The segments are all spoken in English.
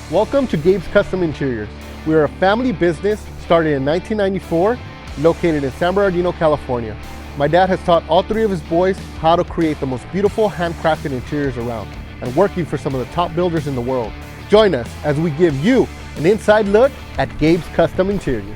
Welcome to Gabe's Custom Interiors. We are a family business started in 1994, located in San Bernardino, California. My dad has taught all three of his boys how to create the most beautiful handcrafted interiors around, and working for some of the top builders in the world. Join us as we give you an inside look at Gabe's Custom Interiors.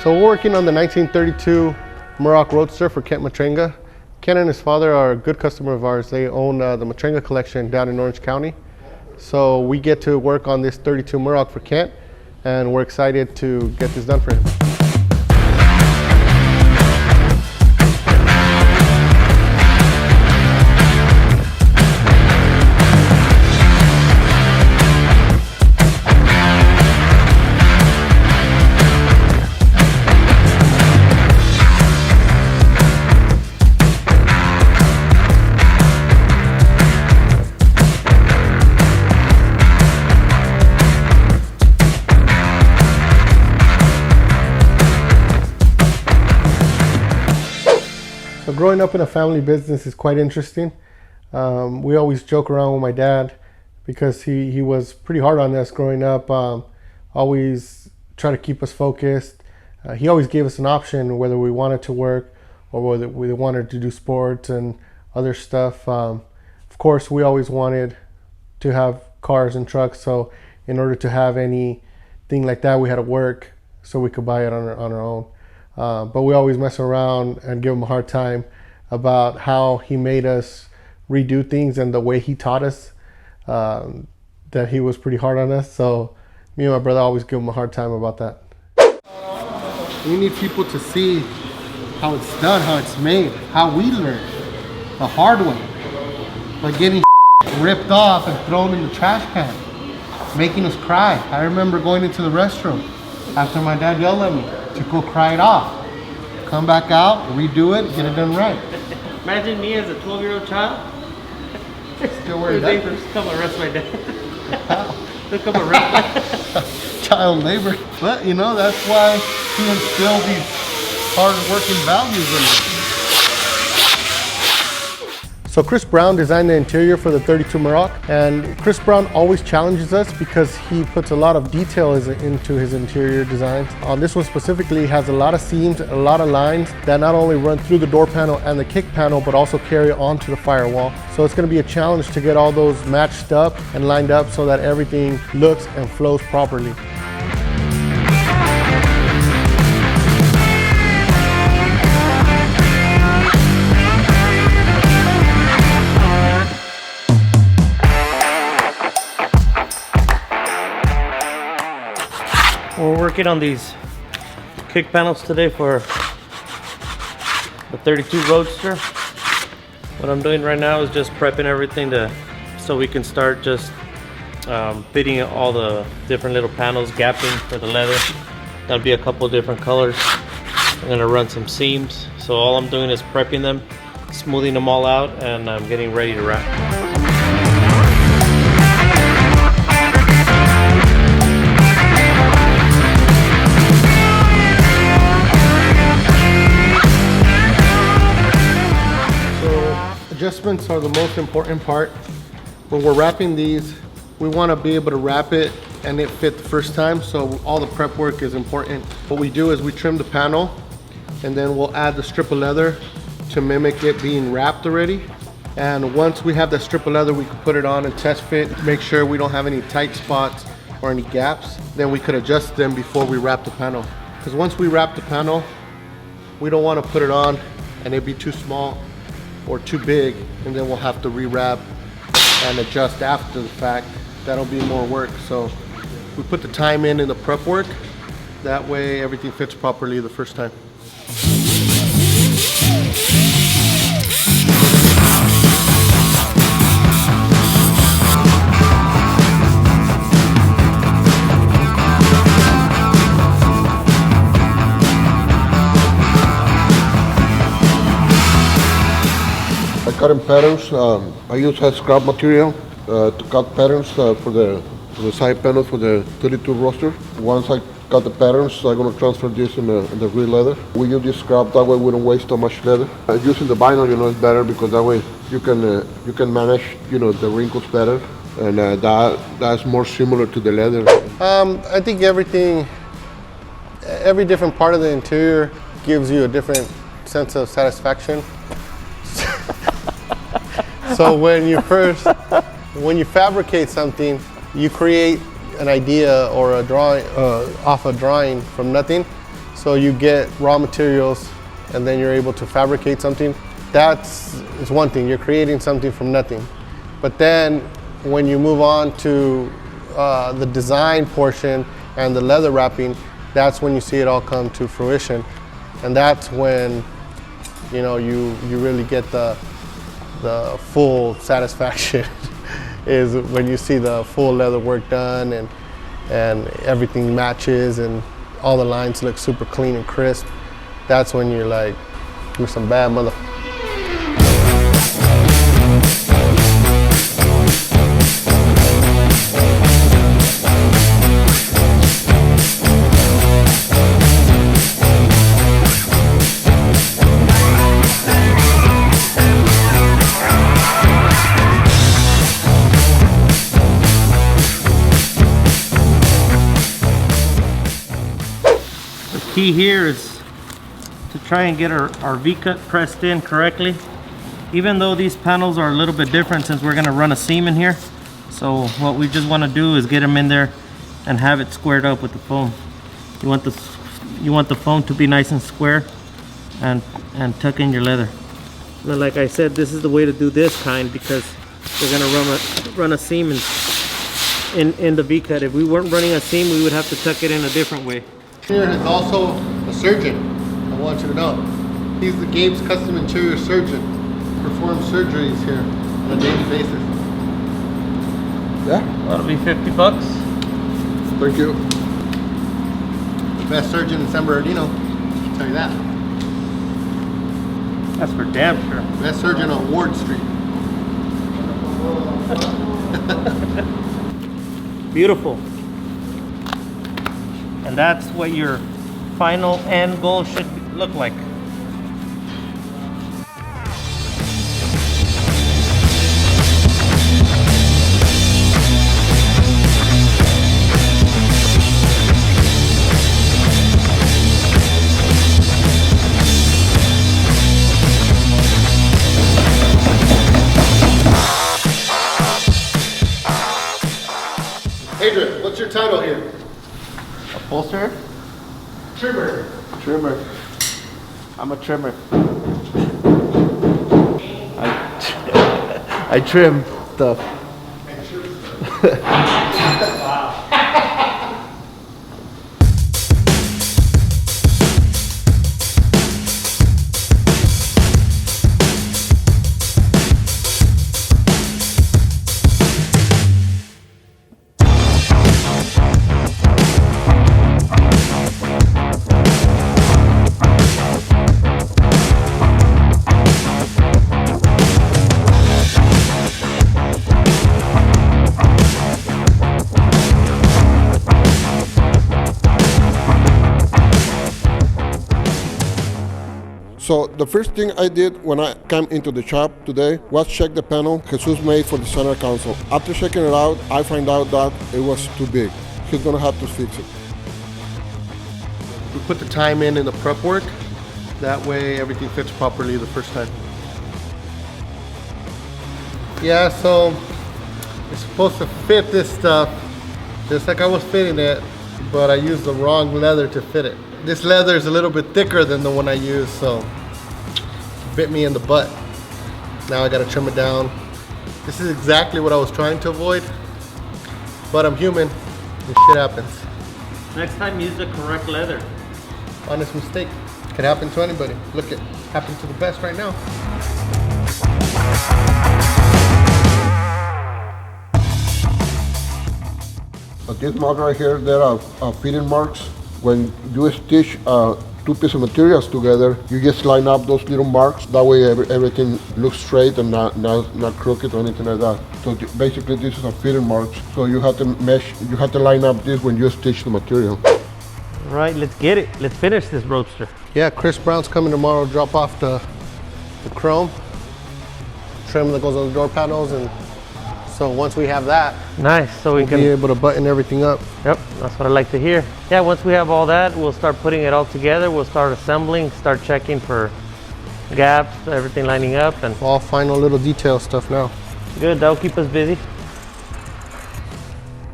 So we're working on the 1932 Muroc Roadster for Kent Matrenga. Ken and his father are a good customer of ours. They own the Matrenga collection down in Orange County. So we get to work on this 32 Muroc for Kent, and we're excited to get this done for him. So growing up in a family business is quite interesting. We always joke around with my dad because he was pretty hard on us growing up. Always try to keep us focused. He always gave us an option whether we wanted to work or whether we wanted to do sports and other stuff. Of course, we always wanted to have cars and trucks. So in order to have anything like that, we had to work so we could buy it on our own. But we always mess around and give him a hard time about how he made us redo things and the way he taught us, that he was pretty hard on us. So me and my brother always give him a hard time about that. We need people to see how it's done, how it's made, how we learn the hard way, by getting ripped off and thrown in the trash can, making us cry. I remember going into the restroom after my dad yelled at me to go cry it off. Come back out, redo it, get it done right. Imagine me as a 12-year-old child. Still wearing that. Just come arrest my dad. They'll come arrest my child labor. But you know, that's why he instilled these hard-working values in us. So Chris Brown designed the interior for the 32 Muroc, and Chris Brown always challenges us because he puts a lot of detail into his interior designs. On this one specifically, it has a lot of seams, a lot of lines that not only run through the door panel and the kick panel, but also carry onto the firewall. So it's going to be a challenge to get all those matched up and lined up so that everything looks and flows properly. We're working on these kick panels today for the 32 Roadster. What I'm doing right now is just prepping everything so we can start just fitting all the different little panels, gapping for the leather. That'll be a couple different colors. I'm gonna run some seams. So all I'm doing is prepping them, smoothing them all out, and I'm getting ready to wrap. Adjustments are the most important part. When we're wrapping these, we want to be able to wrap it and it fit the first time, so all the prep work is important. What we do is we trim the panel and then we'll add the strip of leather to mimic it being wrapped already. And once we have that strip of leather, we can put it on and test fit, make sure we don't have any tight spots or any gaps. Then we could adjust them before we wrap the panel. Because once we wrap the panel, we don't want to put it on and it'd be too small or too big, and then we'll have to rewrap and adjust after the fact. That'll be more work. So we put the time in the prep work. That way everything fits properly the first time. Cutting patterns, I use scrap material to cut patterns for the side panel for the 32 roster. Once I cut the patterns, I'm going to transfer this in the real leather. We use this scrap, that way we don't waste so much leather. Using the vinyl, is better because that way you can manage, the wrinkles better, and that's more similar to the leather. I think every different part of the interior gives you a different sense of satisfaction. So when you fabricate something, you create an idea or a drawing off a drawing from nothing. So you get raw materials and then you're able to fabricate something. That's one thing, you're creating something from nothing. But then when you move on to the design portion and the leather wrapping, that's when you see it all come to fruition. And that's when, you really get the full satisfaction is when you see the full leather work done and everything matches and all the lines look super clean and crisp. That's when you're like, you're some bad mother. Key here is to try and get our V-cut pressed in correctly, even though these panels are a little bit different since we're going to run a seam in here. So what we just want to do is get them in there and have it squared up with the foam. You want the foam to be nice and square and tuck in your leather. But like I said, this is the way to do this kind because we're going to run a seam in the V-cut. If we weren't running a seam, we would have to tuck it in a different way. Here is also a surgeon, I want you to know. He's the Gabe's custom interior surgeon. Performs surgeries here on a daily basis. Yeah. That'll be 50 bucks. Thank you. The best surgeon in San Bernardino, I'll tell you that. That's for damn sure. Best surgeon on Ward Street. Beautiful. And that's what your final end goal should look like. Adrian, what's your title here? Upholsterer? Trimmer. Trimmer. I'm a trimmer. I trim stuff. So the first thing I did when I came into the shop today was check the panel Jesus made for the center console. After checking it out, I find out that it was too big. He's gonna have to fix it. We put the time in the prep work. That way everything fits properly the first time. Yeah, so it's supposed to fit this stuff just like I was fitting it, but I used the wrong leather to fit it. This leather is a little bit thicker than the one I used, so it bit me in the butt. Now I gotta trim it down. This is exactly what I was trying to avoid, but I'm human and shit happens. Next time, use the correct leather. Honest mistake. Could happen to anybody. Look, it happened to the best right now. This mark right here, there are fitting marks. When you stitch two pieces of materials together, you just line up those little marks. That way everything looks straight and not crooked or anything like that. So basically this is a fitting marks. So you have to mesh, you have to line up this when you stitch the material. All right, let's get it. Let's finish this Roadster. Yeah, Chris Brown's coming tomorrow, drop off the chrome, trim that goes on the door panels, and so once we have that, Nice, so we we'll can be able to button everything up. Yep, that's what I like to hear. Yeah, once we have all that, we'll start putting it all together. We'll start assembling, start checking for gaps, everything lining up, and All final little detail stuff now. good, that'll keep us busy.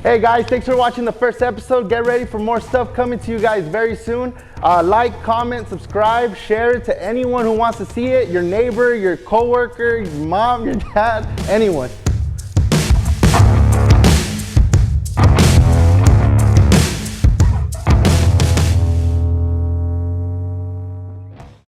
Hey guys, thanks for watching the first episode. Get ready for more stuff coming to you guys very soon. Like, comment, subscribe, share it to anyone who wants to see it. Your neighbor, your coworker, your mom, your dad, anyone.